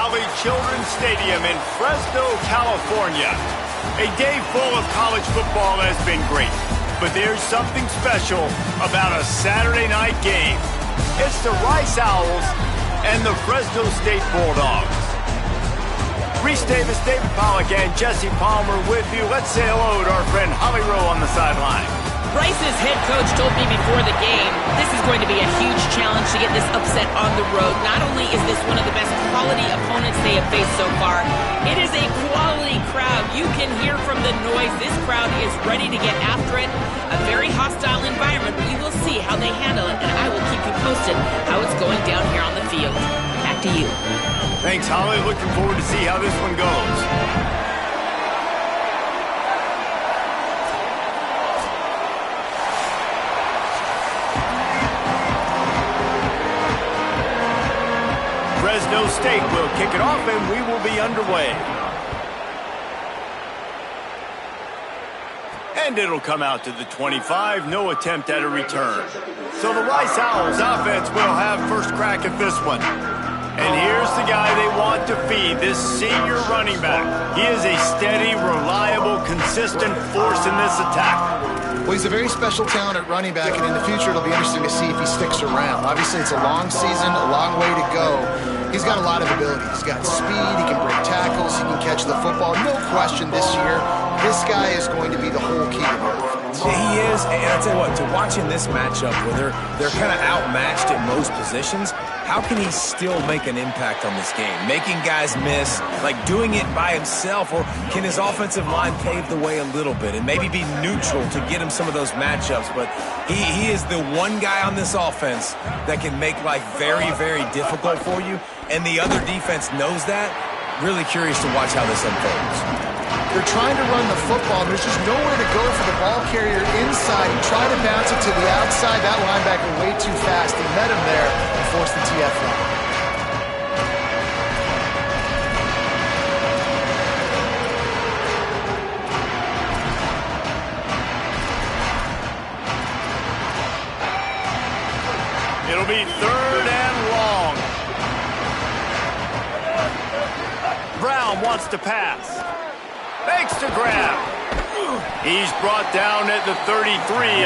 Valley Children's Stadium in Fresno, California. A day full of college football has been great, but there's something special about a Saturday night game. It's the Rice Owls and the Fresno State Bulldogs. Reese Davis, David Pollack, and Jesse Palmer with you. Let's say hello to our friend Holly Rowe on the sideline. Rice's head coach told me before the game, this is going to be a huge challenge to get this upset on the road. Not only is this one of the best quality opponents they have faced so far, it is a quality crowd. You can hear from the noise. This crowd is ready to get after it. A very hostile environment. We will see how they handle it, and I will keep you posted how it's going down here on the field. Back to you. Thanks, Holly. Looking forward to see how this one goes. Fresno State will kick it off, and we will be underway. And it'll come out to the 25. No attempt at a return. So the Rice Owls offense will have first crack at this one. And here's the guy they want to feed, this senior running back. He is a steady, reliable, consistent force in this attack. Well, he's a very special talent at running back, and in the future it'll be interesting to see if he sticks around. Obviously, it's a long season, a long way to go. He's got a lot of ability. He's got speed, he can break tackles, he can catch the football. No question this year, this guy is going to be the whole key to the offense. He is, and I'll tell you what, to watch in this matchup where they're kind of outmatched at most positions, how can he still make an impact on this game? Making guys miss, like doing it by himself, or can his offensive line pave the way a little bit and maybe be neutral to get him some of those matchups? But he is the one guy on this offense that can make life very, very difficult for you, and the other defense knows that. Really curious to watch how this unfolds. They're trying to run the football, and there's just nowhere to go for the ball carrier inside. He tried to bounce it to the outside. That linebacker way too fast. He met him there and forced the TFL. It'll be third and long. Brown wants to pass. Makes the grab. He's brought down at the 33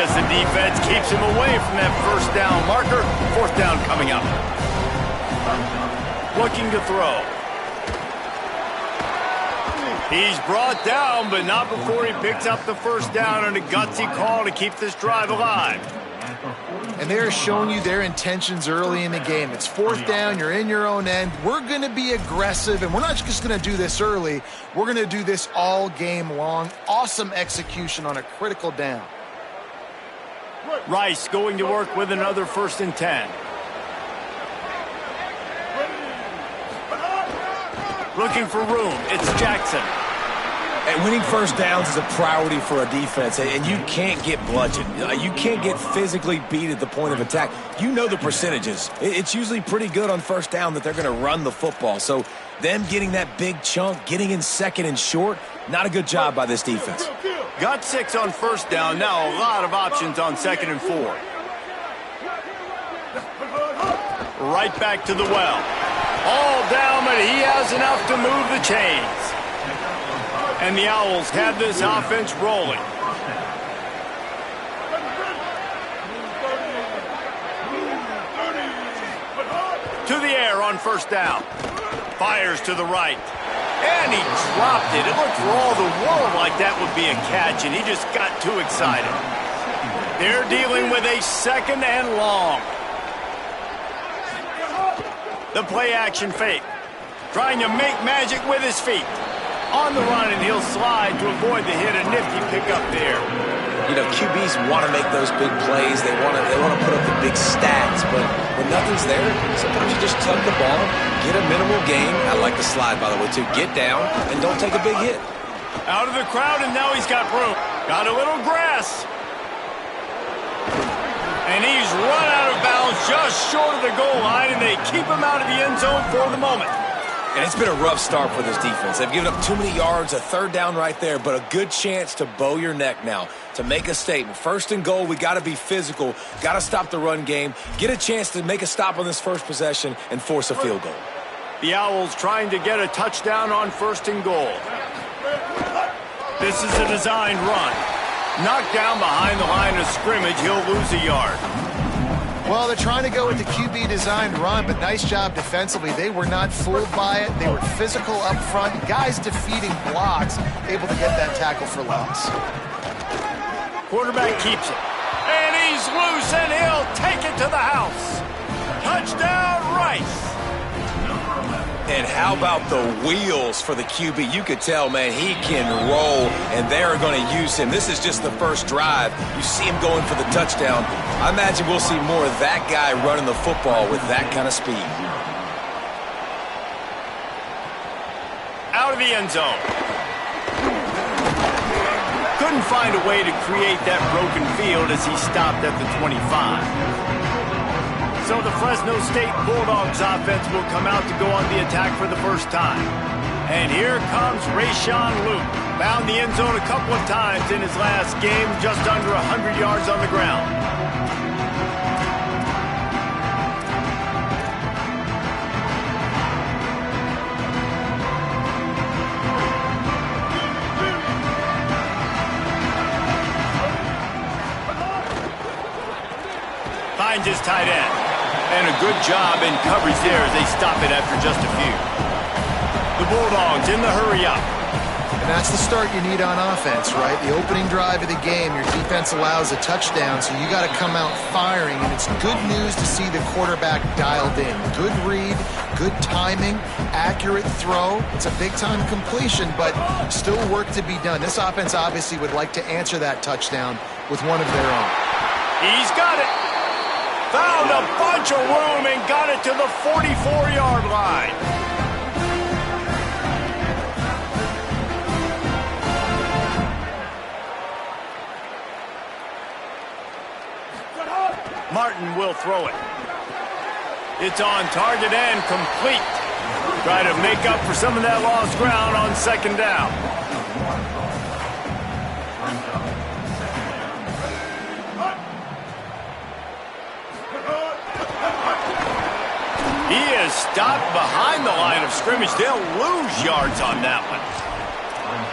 as the defense keeps him away from that first down marker. Fourth down coming up. Looking to throw. He's brought down, but not before he picks up the first down and a gutsy call to keep this drive alive. And they're showing you their intentions early in the game. It's fourth down, you're in your own end. We're going to be aggressive, and we're not just going to do this early. We're going to do this all game long. Awesome execution on a critical down. Rice going to work with another 1st and 10. Looking for room. It's Jackson. And winning first downs is a priority for a defense, and you can't get bludgeoned. You can't get physically beat at the point of attack. You know the percentages. It's usually pretty good on first down that they're going to run the football. So them getting that big chunk, getting in second and short, not a good job by this defense. Got 6 on first down. Now a lot of options on 2nd and 4. Right back to the well. All down, but he has enough to move the chains. And the Owls have this offense rolling. To the air on first down. Fires to the right. And he dropped it. It looked for all the world like that would be a catch, and he just got too excited. They're dealing with a 2nd and long. The play action fake. Trying to make magic with his feet. On the run, and he'll slide to avoid the hit. A nifty pickup there. You know, QBs want to make those big plays. They want to put up the big stats. But when nothing's there, sometimes you just tuck the ball, get a minimal gain. I like the slide, by the way, too. Get down and don't take a big hit. Out of the crowd, and now he's got room. Got a little grass. And he's run out of bounds just short of the goal line, and they keep him out of the end zone for the moment. And it's been a rough start for this defense. They've given up too many yards, a third down right there, but a good chance to bow your neck now, to make a statement. 1st and goal, we got to be physical, got to stop the run game, get a chance to make a stop on this first possession, and force a field goal. The Owls trying to get a touchdown on 1st and goal. This is a designed run. Knocked down behind the line of scrimmage, he'll lose a yard. Well, they're trying to go with the QB designed run, but nice job defensively. They were not fooled by it. They were physical up front. Guys defeating blocks, able to get that tackle for loss. Quarterback keeps it. And he's loose, and he'll take it to the house. Touchdown, Rice. And how about the wheels for the QB? You could tell, man, he can roll, and they're going to use him. This is just the first drive. You see him going for the touchdown. I imagine we'll see more of that guy running the football with that kind of speed. Out of the end zone. Couldn't find a way to create that broken field as he stopped at the 25. So the Fresno State Bulldogs offense will come out to go on the attack for the first time. And here comes Rayshon Luke. Found the end zone a couple of times in his last game, just under 100 yards on the ground. Finds his tight end. And a good job in coverage there as they stop it after just a few. The Bulldogs in the hurry-up. And that's the start you need on offense, right? The opening drive of the game, your defense allows a touchdown, so you got to come out firing. And it's good news to see the quarterback dialed in. Good read, good timing, accurate throw. It's a big-time completion, but still work to be done. This offense obviously would like to answer that touchdown with one of their own. He's got it. Found a bunch of room and got it to the 44-yard line. Martin will throw it. It's on target and complete. Try to make up for some of that lost ground on 2nd down. He is stopped behind the line of scrimmage. They'll lose yards on that one.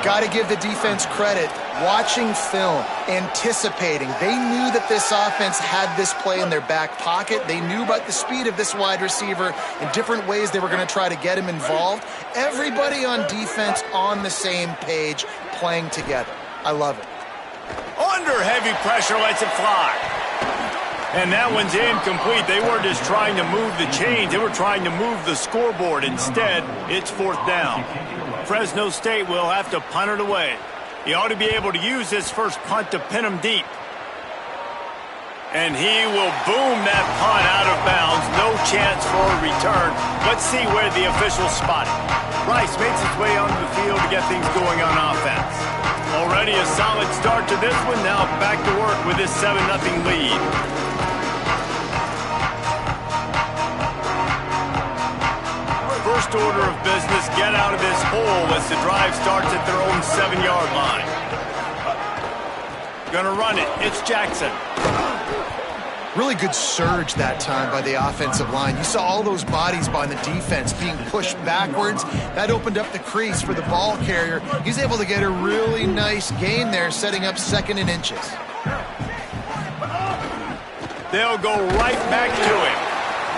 Got to give the defense credit. Watching film, anticipating. They knew that this offense had this play in their back pocket. They knew about the speed of this wide receiver and different ways they were going to try to get him involved. Everybody on defense on the same page, playing together. I love it. Under heavy pressure, lets it fly. And that one's incomplete. They weren't just trying to move the chains. They were trying to move the scoreboard. Instead, it's 4th down. Fresno State will have to punt it away. He ought to be able to use this first punt to pin him deep. And he will boom that punt out of bounds. No chance for a return. Let's see where the officials spot it. Rice makes his way onto the field to get things going on offense. Already a solid start to this one. Now back to work with this 7-0 lead. First order of business, get out of this hole as the drive starts at their own 7-yard line. Gonna run it. It's Jackson. Really good surge that time by the offensive line. You saw all those bodies by the defense being pushed backwards. That opened up the crease for the ball carrier. He's able to get a really nice gain there, setting up 2nd and inches. They'll go right back to him.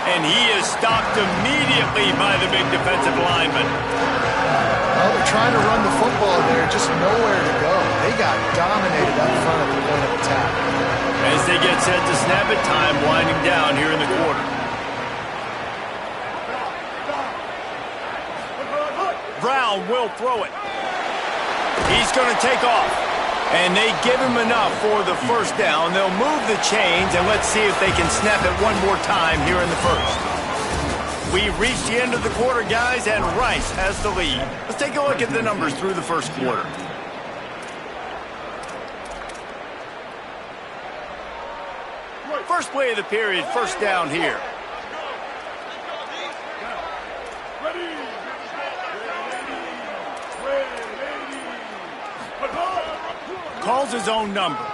And he is stopped immediately by the big defensive lineman. Well, they're trying to run the football there, just nowhere to go. They got dominated up front at the point of attack. As they get set to snap it, time winding down here in the quarter. Brown will throw it. He's going to take off. And they give him enough for the 1st down. They'll move the chains, and let's see if they can snap it one more time here in the 1st. We've reached the end of the quarter, guys, and Rice has the lead. Let's take a look at the numbers through the 1st quarter. First play of the period, 1st down here. Calls his own number.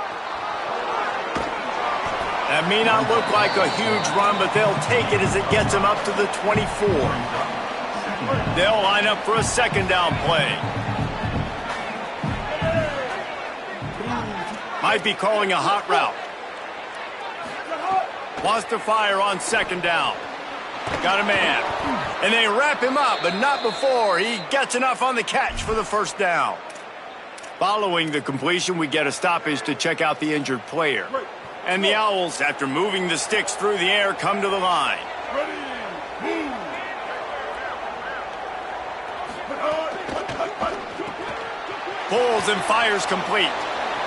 That may not look like a huge run, but they'll take it as it gets him up to the 24. They'll line up for a second down play. Might be calling a hot route. Wants to fire on second down. Got a man. And they wrap him up, but not before he gets enough on the catch for the first down. Following the completion, we get a stoppage to check out the injured player. And the Owls, after moving the sticks through the air, come to the line. Pulls and fires complete.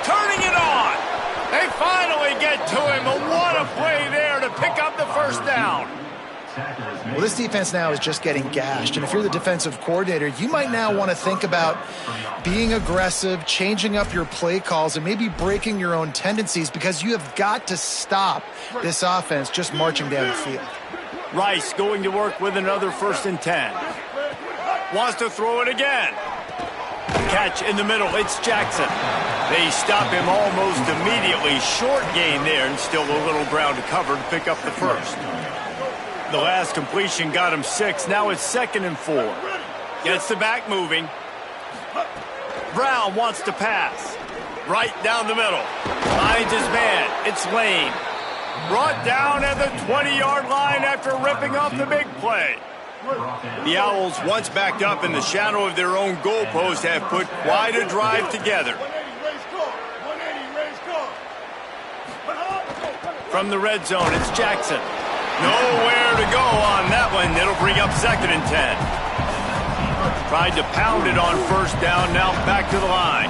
Turning it on. They finally get to him. But what a play there to pick up the first down. Well, this defense now is just getting gashed. And if you're the defensive coordinator, you might now want to think about being aggressive, changing up your play calls, and maybe breaking your own tendencies, because you have got to stop this offense just marching down the field. Rice going to work with another 1st and 10. Wants to throw it again. Catch in the middle. It's Jackson. They stop him almost immediately. Short gain there, and still a little ground to cover to pick up the first. The last completion got him 6. Now it's 2nd and 4. Gets the back moving. Brown wants to pass. Right down the middle. Finds his man. It's Lane. Brought down at the 20-yard line after ripping off the big play. The Owls, once backed up in the shadow of their own goalpost, have put quite a drive together. From the red zone, it's Jackson. Nowhere to go on that one. It'll bring up 2nd and 10. Tried to pound it on first down, now back to the line.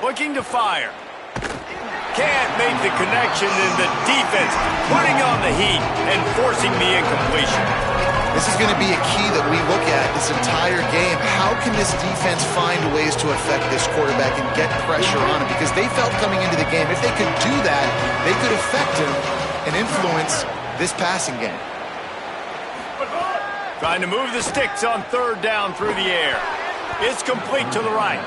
Looking to fire. Can't make the connection, and the defense putting on the heat and forcing the incompletion. This is going to be a key that we look at this entire game. How can this defense find ways to affect this quarterback and get pressure on him? Because they felt coming into the game, if they could do that, they could affect him and influence this passing game. Trying to move the sticks on 3rd down through the air. It's complete to the right.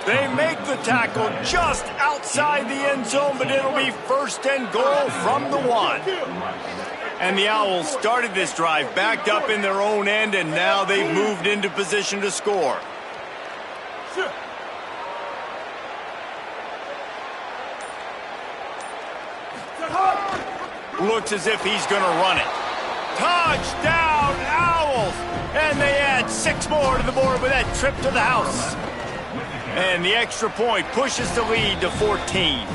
They make the tackle just outside the end zone, but it'll be 1st and goal from the 1. And the Owls started this drive backed up in their own end, and now they've moved into position to score. Looks as if he's going to run it. Touchdown, Owls! And they add 6 more to the board with that trip to the house. And the extra point pushes the lead to 14.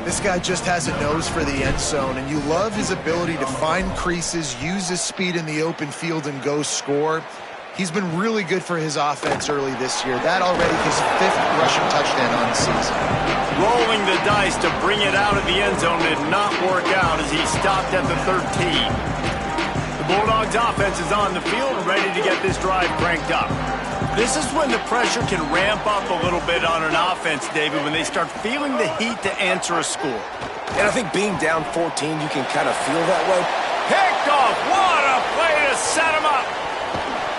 This guy just has a nose for the end zone, and you love his ability to find creases, use his speed in the open field, and go score. He's been really good for his offense early this year. That already his 5th rushing touchdown on the season. Rolling the dice to bring it out of the end zone did not work out as he stopped at the 13. The Bulldogs offense is on the field, ready to get this drive cranked up. This is when the pressure can ramp up a little bit on an offense, David, when they start feeling the heat to answer a score. And I think being down 14, you can kind of feel that way. Picked off. What a play to set him up.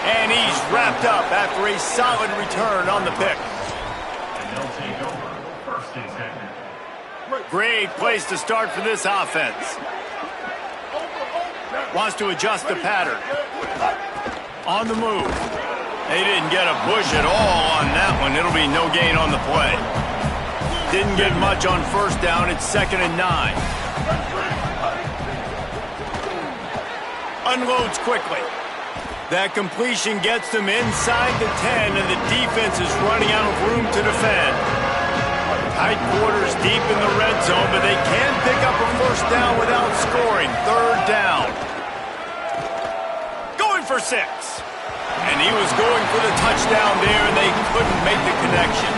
And he's wrapped up after a solid return on the pick. Great place to start for this offense. Wants to adjust the pattern. On the move. They didn't get a push at all on that one. It'll be no gain on the play. Didn't get much on 1st down. It's 2nd and 9. Unloads quickly. That completion gets them inside the 10, and the defense is running out of room to defend. Tight quarters deep in the red zone, but they can pick up a 1st down without scoring. 3rd down. Going for 6. And he was going for the touchdown there, and they couldn't make the connection.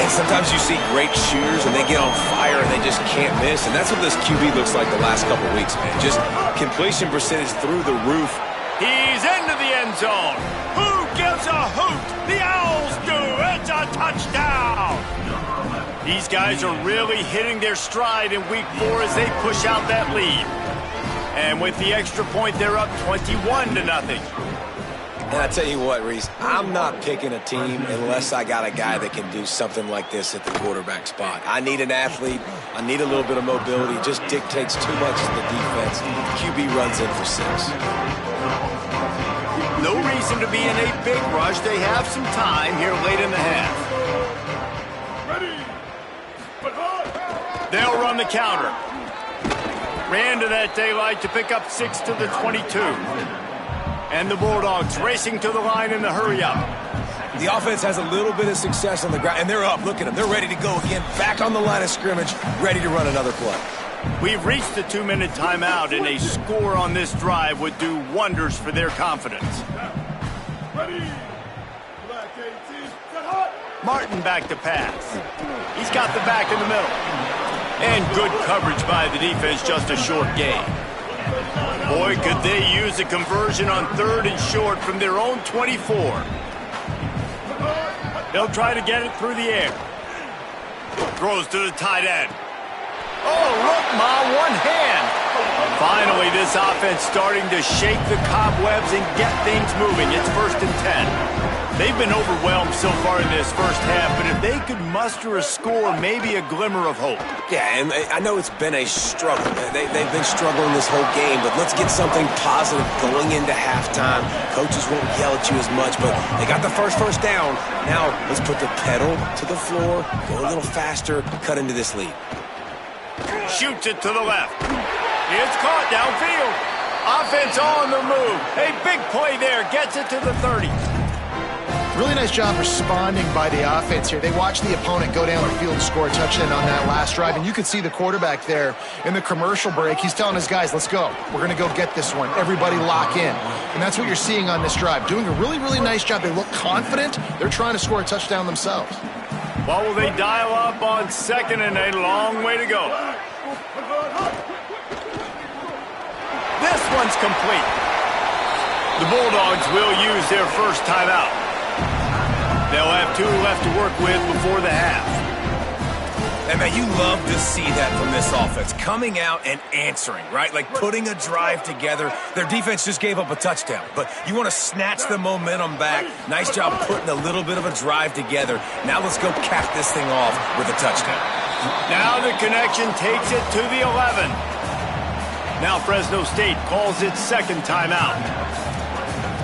And sometimes you see great shooters, and they get on fire, and they just can't miss. And that's what this QB looks like the last couple weeks, man. Just completion percentage through the roof. He's into the end zone. Who gives a hoot? The Owls do. It's a touchdown. These guys are really hitting their stride in week 4 as they push out that lead. And with the extra point, they're up 21-0. And I tell you what, Reese, I'm not picking a team unless I got a guy that can do something like this at the quarterback spot. I need an athlete. I need a little bit of mobility. It just dictates too much to the defense. QB runs in for 6. No reason to be in a big rush. They have some time here late in the half. They'll run the counter. Ran to that daylight to pick up 6 to the 22. And the Bulldogs racing to the line in the hurry-up. The offense has a little bit of success on the ground, and they're up. Look at them. They're ready to go again. Back on the line of scrimmage, ready to run another play. We've reached the 2-minute timeout, and a score on this drive would do wonders for their confidence. Martin back to pass. He's got the back in the middle. And good coverage by the defense, just a short gain. Boy, could they use a conversion on 3rd and short from their own 24. They'll try to get it through the air. Throws to the tight end. Oh, look, Ma, one hand. Finally, this offense starting to shake the cobwebs and get things moving. It's 1st and 10. They've been overwhelmed so far in this first half, but if they could muster a score, maybe a glimmer of hope. Yeah, and I know it's been a struggle. They've been struggling this whole game, but let's get something positive going into halftime. Coaches won't yell at you as much, but they got the first down. Now, let's put the pedal to the floor, go a little faster, cut into this lead. Shoots it to the left. It's caught downfield. Offense on the move. A big play there. Gets it to the 30. Really nice job responding by the offense here. They watched the opponent go down the field and score a touchdown on that last drive, and you could see the quarterback there in the commercial break. He's telling his guys, let's go. We're going to go get this one. Everybody lock in. And that's what you're seeing on this drive. Doing a really, really nice job. They look confident. They're trying to score a touchdown themselves. Well, will they dial up on 2nd and a long way to go? This one's complete. The Bulldogs will use their first timeout. They'll have 2 left to work with before the half. And, man, you love to see that from this offense. Coming out and answering, right? Like putting a drive together. Their defense just gave up a touchdown, but you want to snatch the momentum back. Nice job putting a little bit of a drive together. Now let's go cap this thing off with a touchdown. Now the connection takes it to the 11. Now Fresno State calls its 2nd timeout.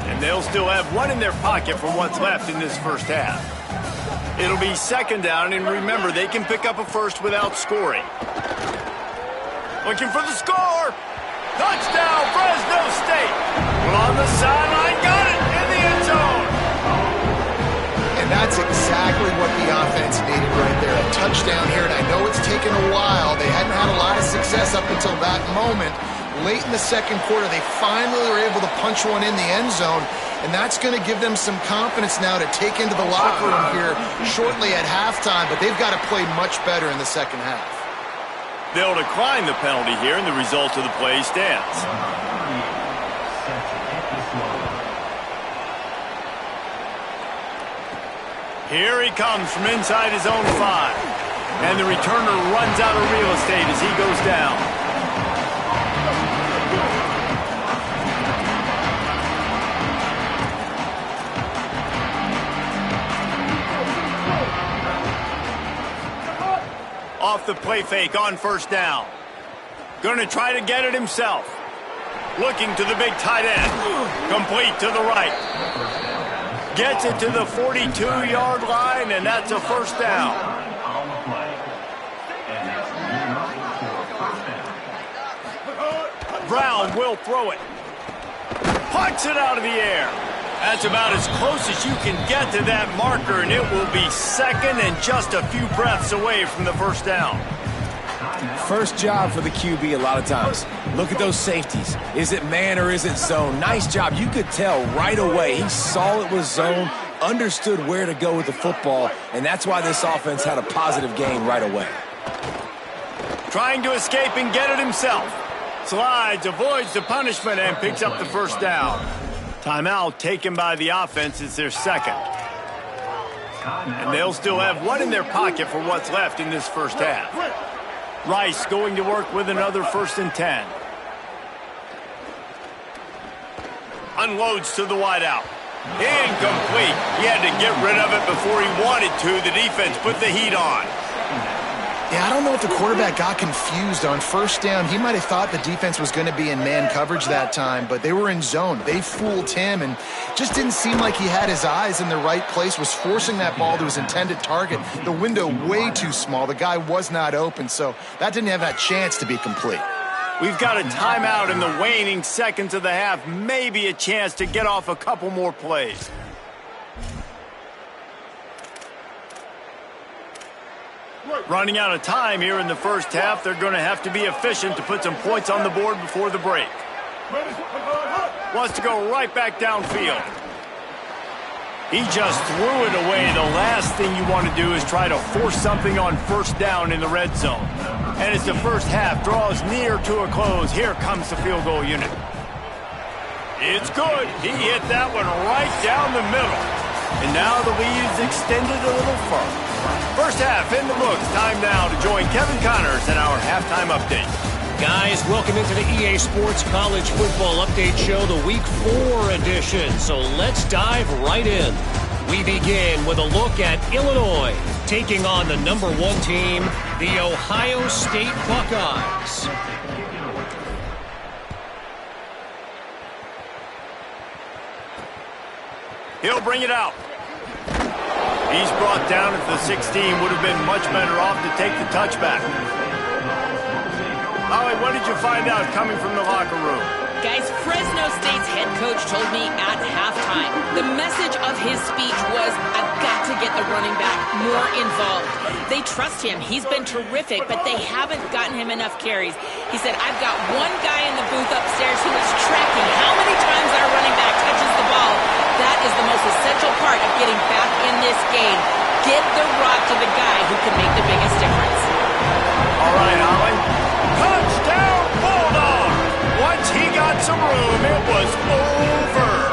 And they'll still have 1 in their pocket for what's left in this first half. It'll be 2nd down, and remember, they can pick up a first without scoring. Looking for the score. Touchdown, Fresno State. On the sideline, got it in the end zone. And that's exactly what the offense needed right there. A touchdown here, and I know it's taken a while. They hadn't had a lot of success up until that moment. Late in the 2nd quarter, they finally were able to punch one in the end zone, and that's going to give them some confidence now to take into the locker room here shortly at halftime, but they've got to play much better in the 2nd half. They'll decline the penalty here, and the result of the play stands. Here he comes from inside his own 5, and the returner runs out of real estate as he goes down. Off the play fake on 1st down. Going to try to get it himself. Looking to the big tight end. Complete to the right. Gets it to the 42-yard line, and that's a 1st down. Brown will throw it. Pucks it out of the air. That's about as close as you can get to that marker, and it will be 2nd and just a few breaths away from the 1st down. First job for the QB a lot of times. Look at those safeties. Is it man or is it zone? Nice job. You could tell right away. He saw it was zone, understood where to go with the football, and that's why this offense had a positive gain right away. Trying to escape and get it himself. Slides, avoids the punishment, and picks up the 1st down. Timeout taken by the offense. It's their 2nd. And they'll still have 1 in their pocket for what's left in this first half. Rice going to work with another 1st and 10. Unloads to the wideout. Incomplete. He had to get rid of it before he wanted to. The defense put the heat on. Yeah, I don't know if the quarterback got confused on first down. He might have thought the defense was going to be in man coverage that time, but they were in zone. They fooled him and just didn't seem like he had his eyes in the right place, was forcing that ball to his intended target. The window way too small. The guy was not open, so that didn't have that chance to be complete. We've got a timeout in the waning seconds of the half. Maybe a chance to get off a couple more plays. Running out of time here in the first half. They're going to have to be efficient to put some points on the board before the break. Wants to go right back downfield. He just threw it away. The last thing you want to do is try to force something on first down in the red zone. And as the first half draws near to a close, here comes the field goal unit. It's good. He hit that one right down the middle. And now the lead is extended a little further. First half in the books. Time now to join Kevin Connors in our halftime update. Guys, welcome into the EA Sports College Football Update Show, the Week 4 edition. So let's dive right in. We begin with a look at Illinois taking on the #1 team, the Ohio State Buckeyes. He'll bring it out. He's brought down at the 16. Would have been much better off to take the touchback. Holly, what did you find out coming from the locker room? Guys, Fresno State's head coach told me at halftime, the message of his speech was, I've got to get the running back more involved. They trust him. He's been terrific, but they haven't gotten him enough carries. He said, I've got one guy in the booth upstairs who is tracking how many times our running back touches the ball. That is the most essential part of getting back in this game. Get the rock to the guy who can make the biggest difference. All right, Holly. Touchdown, Bulldog! Once he got some room, it was over.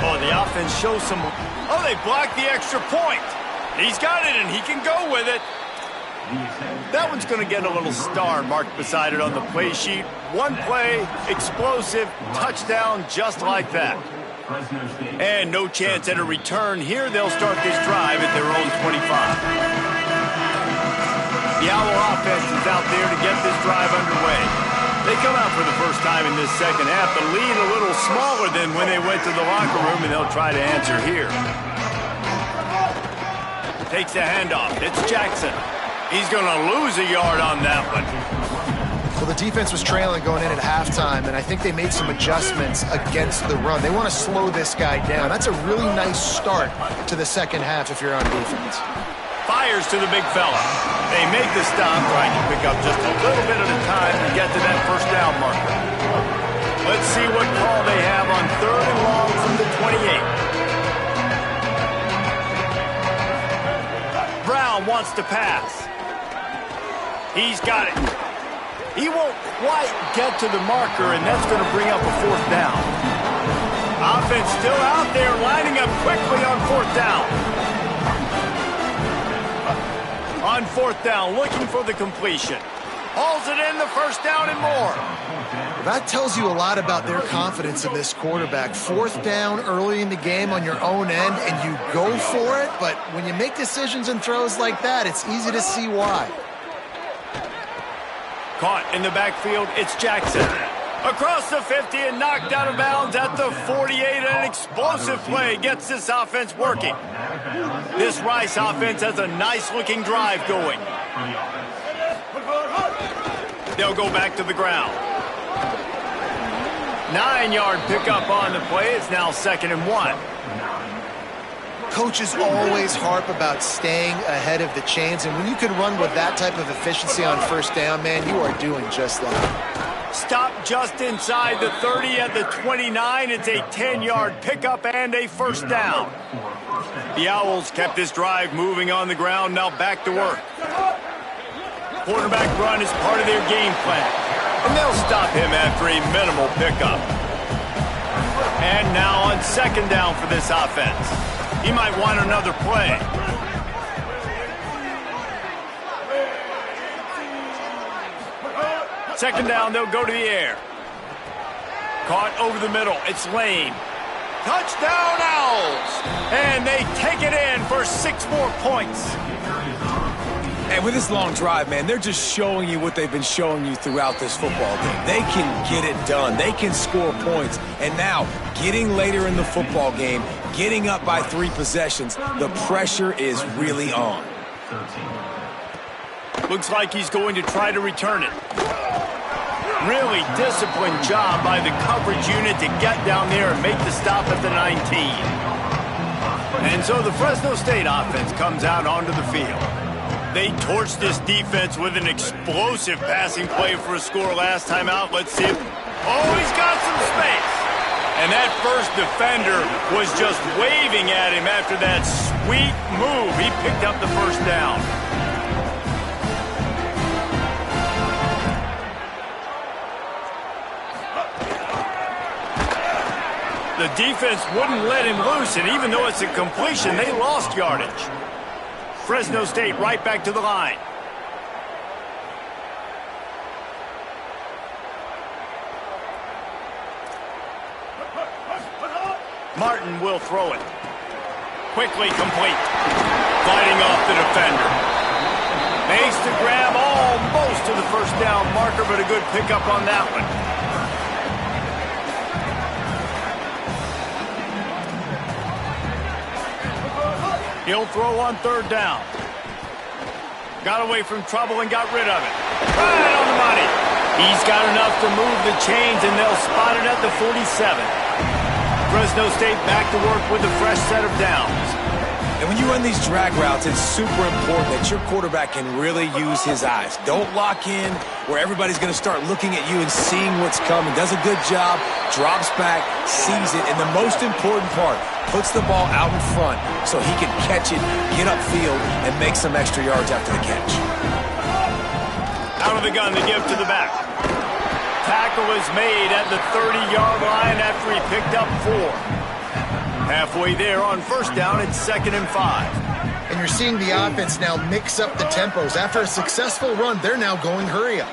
Oh, the offense shows some... Oh, they blocked the extra point. He's got it, and he can go with it. That one's going to get a little star marked beside it on the play sheet. One play, explosive, touchdown, just like that. And no chance at a return here. They'll start this drive at their own 25. The Owl offense is out there to get this drive underway. They come out for the first time in this second half. The lead a little smaller than when they went to the locker room, and they'll try to answer here. Takes the handoff. It's Jackson. He's going to lose a yard on that one. Well, the defense was trailing going in at halftime, and I think they made some adjustments against the run. They want to slow this guy down. That's a really nice start to the second half if you're on defense. Fires to the big fella. They make the stop, trying to pick up just a little bit at a time to get to that first down marker. Let's see what call they have on 3rd and long from the 28. Brown wants to pass. He's got it. He won't quite get to the marker, and that's going to bring up a 4th down. Offense still out there, lining up quickly on 4th down. On 4th down, looking for the completion. Hauls it in, the first down and more. That tells you a lot about their confidence in this quarterback. 4th down early in the game on your own end, and you go for it, but when you make decisions and throws like that, it's easy to see why. Caught in the backfield, it's Jackson. Across the 50 and knocked out of bounds at the 48. An explosive play gets this offense working. This Rice offense has a nice-looking drive going. They'll go back to the ground. 9-yard pickup on the play. It's now 2nd and 1. Coaches always harp about staying ahead of the chains, and when you can run with that type of efficiency on first down, man, you are doing just that. Stop just inside the 30 at the 29. It's a 10-yard pickup and a first down. The Owls kept this drive moving on the ground, now back to work. Quarterback run is part of their game plan, and they'll stop him after a minimal pickup. And now on 2nd down for this offense. He might want another play. Second down, they'll go to the air. Caught over the middle. It's Lane. Touchdown Owls! And they take it in for 6 more points. And with this long drive, man, they're just showing you what they've been showing you throughout this football game. They can get it done. They can score points. And now, getting later in the football game, getting up by 3 possessions, the pressure is really on. Looks like he's going to try to return it. Really disciplined job by the coverage unit to get down there and make the stop at the 19. And so the Fresno State offense comes out onto the field. They torched this defense with an explosive passing play for a score last time out. Let's see if... Oh, he's got some space. And that first defender was just waving at him after that sweet move. He picked up the first down. The defense wouldn't let him loose, and even though it's a completion, they lost yardage. Fresno State right back to the line. Martin will throw it. Quickly complete. Fighting off the defender. Makes the grab almost to the first down marker, but a good pickup on that one. He'll throw on 3rd down. Got away from trouble and got rid of it. Right on the money. He's got enough to move the chains, and they'll spot it at the 47. Fresno State back to work with a fresh set of downs. And when you run these drag routes, it's super important that your quarterback can really use his eyes. Don't lock in where everybody's going to start looking at you and seeing what's coming. Does a good job, drops back, sees it, and the most important part, puts the ball out in front so he can catch it, get upfield, and make some extra yards after the catch. Out of the gun to give to the back. Tackle is made at the 30-yard line after he picked up 4. Halfway there on 1st down, it's 2nd and 5. And you're seeing the offense now mix up the tempos. After a successful run, they're now going hurry up.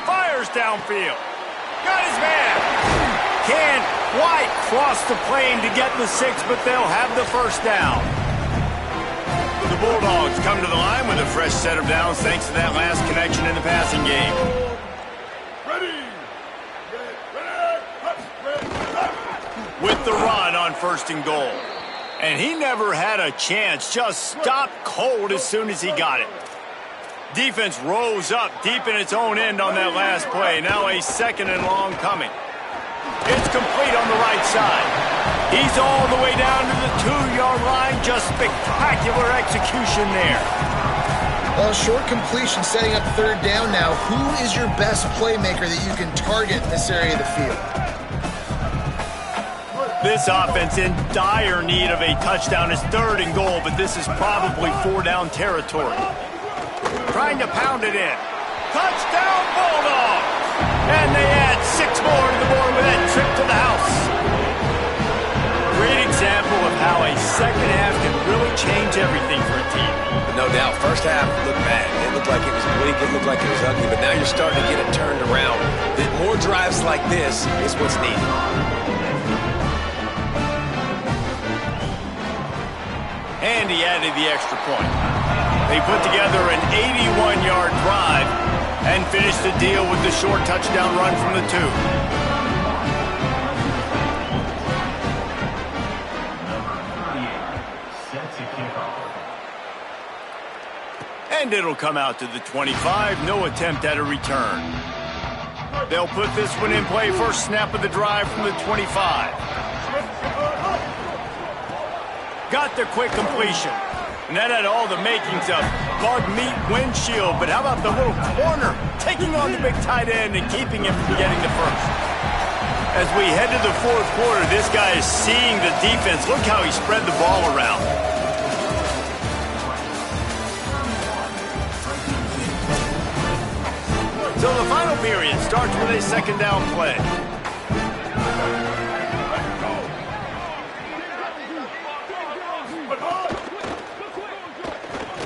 Fires downfield. Got his man. Can't quite cross the plane to get the 6, but they'll have the 1st down. The Bulldogs come to the line with a fresh set of downs thanks to that last connection in the passing game. With the run on 1st and goal. And he never had a chance, just stopped cold as soon as he got it. Defense rose up deep in its own end on that last play. Now a 2nd and long coming. It's complete on the right side. He's all the way down to the 2-yard line. Just spectacular execution there. Well, short completion setting up 3rd down now. Who is your best playmaker that you can target in this area of the field? This offense in dire need of a touchdown is 3rd and goal, but this is probably 4-down territory. Trying to pound it in. Touchdown Bulldogs! And they add 6 more to the board with that trip to the house. Great example of how a second half can really change everything for a team. No doubt, 1st half looked bad. It looked like it was weak, it looked like it was ugly, but now you're starting to get it turned around. More drives like this is what's needed. And he added the extra point. They put together an 81-yard drive and finished the deal with the short touchdown run from the 2. And it'll come out to the 25. No attempt at a return. They'll put this one in play. First snap of the drive from the 25. Got the quick completion. And that had all the makings of bug meat windshield. But how about the little corner taking on the big tight end and keeping him from getting the first? As we head to the 4th quarter, this guy is seeing the defense. Look how he spread the ball around. So the final period starts with a 2nd down play.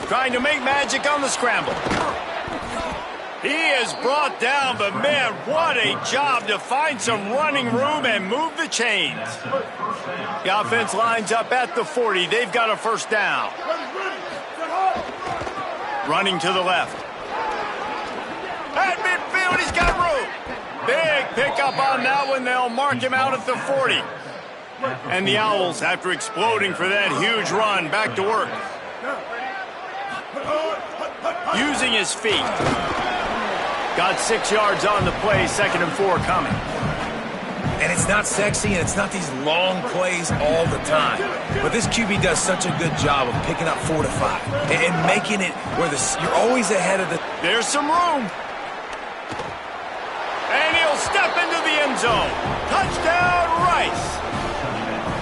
Trying to make magic on the scramble. He is brought down, but man, what a job to find some running room and move the chains. The offense lines up at the 40. They've got a first down. Running to the left. At midfield, he's got room. Big pickup on that one. They'll mark him out at the 40. And the Owls, after exploding for that huge run, back to work. Using his feet. Got 6 yards on the play, 2nd and 4 coming. And it's not sexy, and it's not these long plays all the time. But this QB does such a good job of picking up 4 to 5 and making it where you're always ahead of the... There's some room. And he'll step into the end zone. Touchdown, Rice.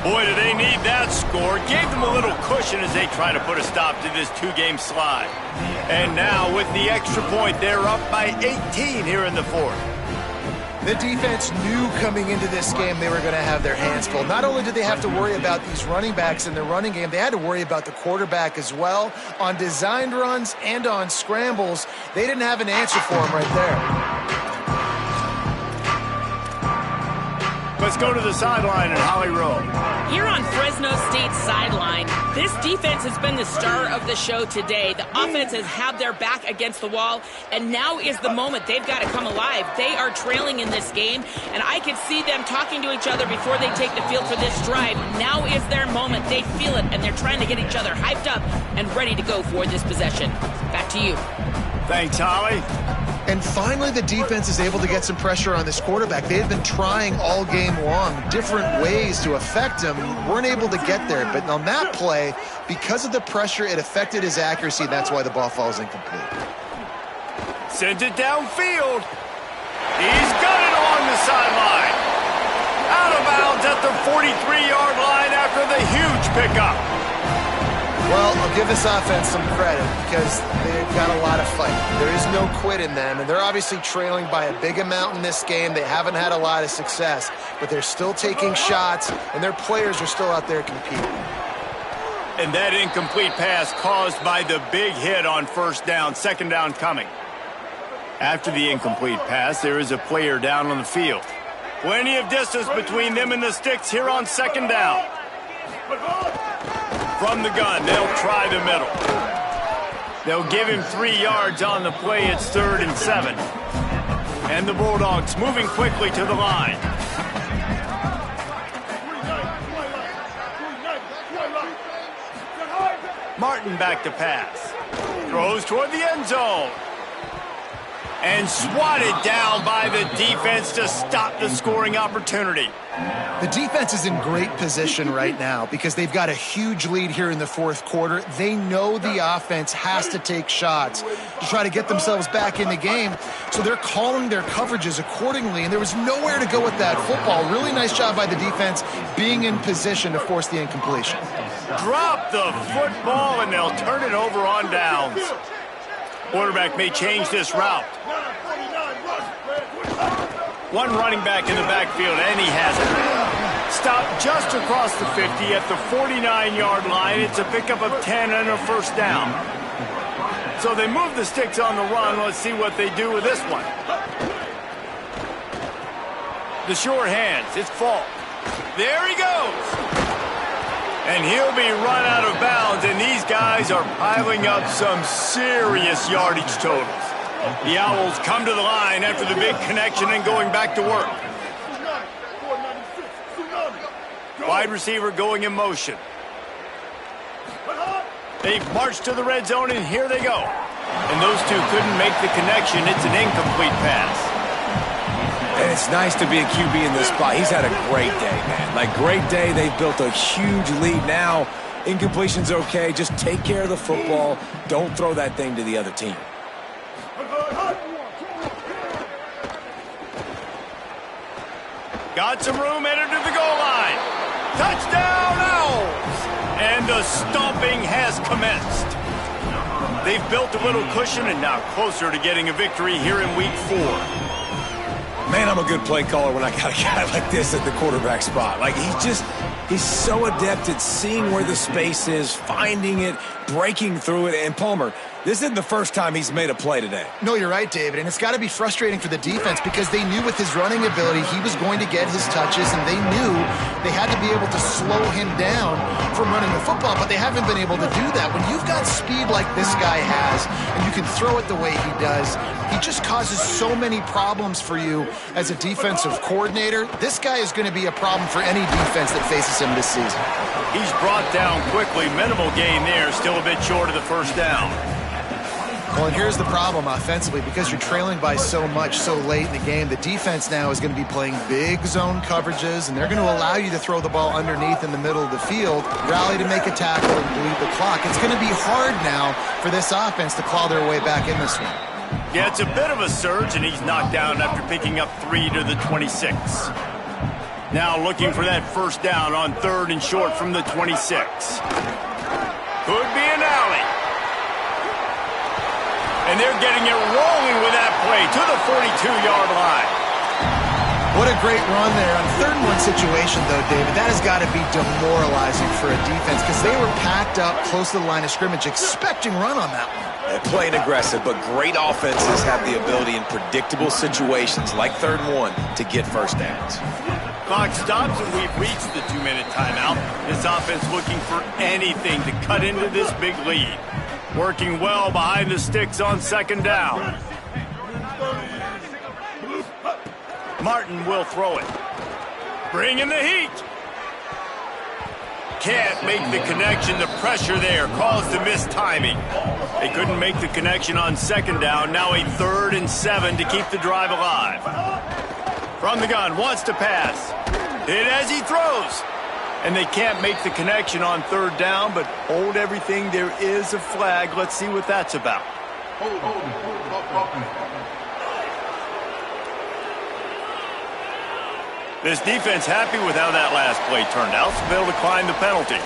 Boy, do they need that score. Gave them a little cushion as they try to put a stop to this 2-game slide. And now, with the extra point, they're up by 18 here in the 4th. The defense knew coming into this game they were going to have their hands full. Not only did they have to worry about these running backs in their running game, they had to worry about the quarterback as well. On designed runs and on scrambles, they didn't have an answer for him right there. Let's go to the sideline at Holly Rowe. Here on Fresno State's sideline, this defense has been the star of the show today. The offense has had their back against the wall, and now is the moment they've got to come alive. They are trailing in this game, and I could see them talking to each other before they take the field for this drive. Now is their moment. They feel it, and they're trying to get each other hyped up and ready to go for this possession. Back to you. Thanks, Holly. And finally, the defense is able to get some pressure on this quarterback. They had been trying all game long different ways to affect him. Weren't able to get there. But on that play, because of the pressure, it affected his accuracy. That's why the ball falls incomplete. Sends it downfield. He's got it along the sideline. Out of bounds at the 43-yard line after the huge pickup. Well, I'll give this offense some credit because they've got a lot of fight. There is no quit in them, and they're obviously trailing by a big amount in this game. They haven't had a lot of success, but they're still taking shots, and their players are still out there competing. And that incomplete pass caused by the big hit on first down, 2nd down coming. After the incomplete pass, there is a player down on the field. Plenty of distance between them and the sticks here on 2nd down. From the gun, they'll try the middle. They'll give him 3 yards on the play. It's 3rd and 7. And the Bulldogs moving quickly to the line. Martin back to pass. Throws toward the end zone. And swatted down by the defense to stop the scoring opportunity. The defense is in great position right now because they've got a huge lead here in the 4th quarter. They know the offense has to take shots to try to get themselves back in the game, so they're calling their coverages accordingly, and there was nowhere to go with that football. Really nice job by the defense being in position to force the incompletion. Drop the football, and they'll turn it over on downs. Quarterback may change this route. One running back in the backfield, and he has it. Stopped just across the 50 at the 49-yard line. It's a pickup of 10 and a first down. So they move the sticks on the run. Let's see what they do with this one. The short hands. It's Falk. There he goes. And he'll be run out of bounds, and these guys are piling up some serious yardage totals. The Owls come to the line after the big connection and going back to work. Wide receiver going in motion. They've marched to the red zone, and here they go. And those two couldn't make the connection. It's an incomplete pass. And it's nice to be a QB in this spot. He's had a great day, man. Like, great day. They've built a huge lead now. Incompletion's okay. Just take care of the football. Don't throw that thing to the other team. Got some room, entered to the goal line. Touchdown, Owls! And the stomping has commenced. They've built a little cushion and now closer to getting a victory here in Week 4. Man, I'm a good play caller when I got a guy like this at the quarterback spot. Like, he's so adept at seeing where the space is, finding it, breaking through it. And Palmer, This isn't the first time he's made a play today. No, you're right, David, and it's got to be frustrating for the defense because they knew with his running ability he was going to get his touches, and they knew they had to be able to slow him down from running the football, but they haven't been able to do that. When you've got speed like this guy has, and you can throw it the way he does, he just causes so many problems for you as a defensive coordinator. This guy is going to be a problem for any defense that faces him this season. He's brought down quickly. Minimal gain there, still a bit short of the first down. Well, and here's the problem offensively. Because you're trailing by so much so late in the game, the defense now is going to be playing big zone coverages, and they're going to allow you to throw the ball underneath in the middle of the field, rally to make a tackle, and bleed the clock. It's going to be hard now for this offense to claw their way back in this one. Yeah, it's a bit of a surge, and he's knocked down after picking up 3 to the 26. Now looking for that first down on 3rd and short from the 26. Could be an alley. And they're getting it rolling with that play to the 42-yard line. What a great run there. On 3rd and 1 situation, though, David, that has got to be demoralizing for a defense because they were packed up close to the line of scrimmage expecting run on that one. They're playing aggressive, but great offenses have the ability in predictable situations like 3rd and 1 to get first downs. Clock stops and we've reached the 2-minute timeout. This offense looking for anything to cut into this big lead. Working well behind the sticks on 2nd down. Martin will throw it. Bringing the heat. Can't make the connection. The pressure there caused the missed timing. They couldn't make the connection on 2nd down. Now a 3rd and 7 to keep the drive alive. From the gun, wants to pass. Hit as he throws. And they can't make the connection on 3rd down, but hold everything. There is a flag. Let's see what that's about. This defense happy with how that last play turned out, so they'll decline the penalty.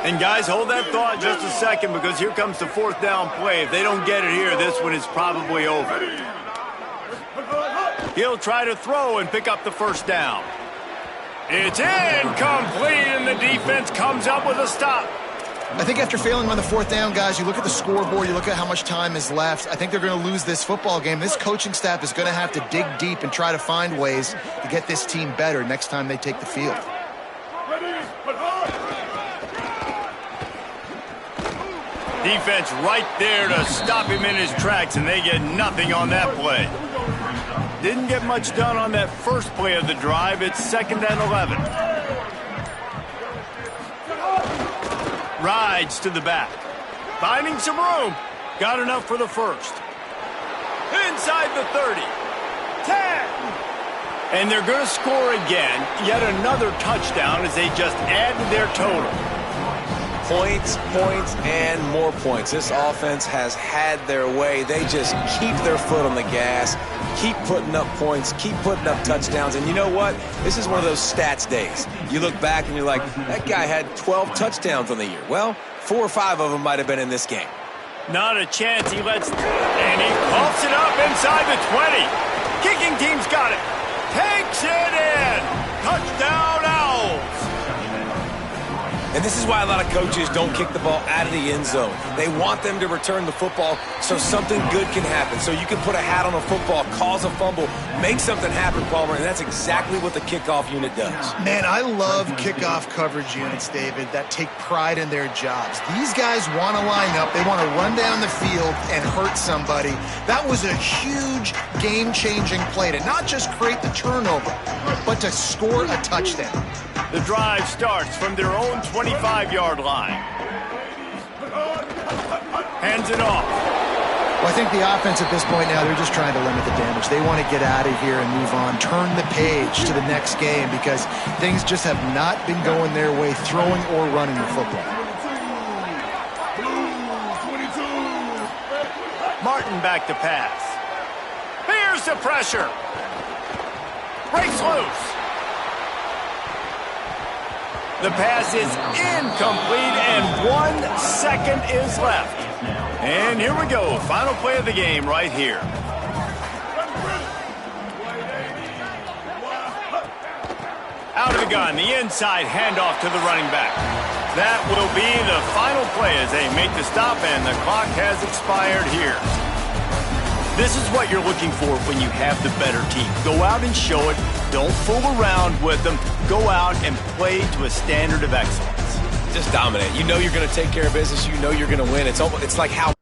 And guys, hold that thought just a second because here comes the 4th down play. If they don't get it here, this one is probably over. He'll try to throw and pick up the first down. It's incomplete, and the defense comes up with a stop. I think after failing on the 4th down, guys, you look at the scoreboard, you look at how much time is left. I think they're going to lose this football game. This coaching staff is going to have to dig deep and try to find ways to get this team better next time they take the field. Defense right there to stop him in his tracks, and they get nothing on that play. Didn't get much done on that first play of the drive. It's 2nd and 11. Rides to the back. Finding some room. Got enough for the first. Inside the 30. 10. And they're going to score again. Yet another touchdown as they just add to their total. Points, points, and more points. This offense has had their way. They just keep their foot on the gas, keep putting up points, keep putting up touchdowns. And you know what? This is one of those stats days. You look back and you're like, that guy had 12 touchdowns on the year. Well, 4 or 5 of them might have been in this game. Not a chance. He lets, and he pumps it up inside the 20. Kicking team's got it. Takes it in. Touchdown, Owls. And this is why a lot of coaches don't kick the ball out of the end zone. They want them to return the football so something good can happen. So you can put a hat on a football, cause a fumble, make something happen, Palmer, and that's exactly what the kickoff unit does. Man, I love kickoff coverage units, David, that take pride in their jobs. These guys want to line up. They want to run down the field and hurt somebody. That was a huge game-changing play to not just create the turnover, but to score a touchdown. The drive starts from their own 25-yard line. Hands it off. Well, I think the offense at this point now, they're just trying to limit the damage. They want to get out of here and move on, turn the page to the next game because things just have not been going their way, throwing or running the football. Martin back to pass. Here's the pressure. Breaks loose. The pass is incomplete, and 1 second is left. And here we go. Final play of the game right here. out of the gun, the inside handoff to the running back. That will be the final play as they make the stop, and the clock has expired here. This is what you're looking for when you have the better team. Go out and show it. Don't fool around with them. Go out and play to a standard of excellence. Just dominate. You know you're going to take care of business. You know you're going to win. It's like how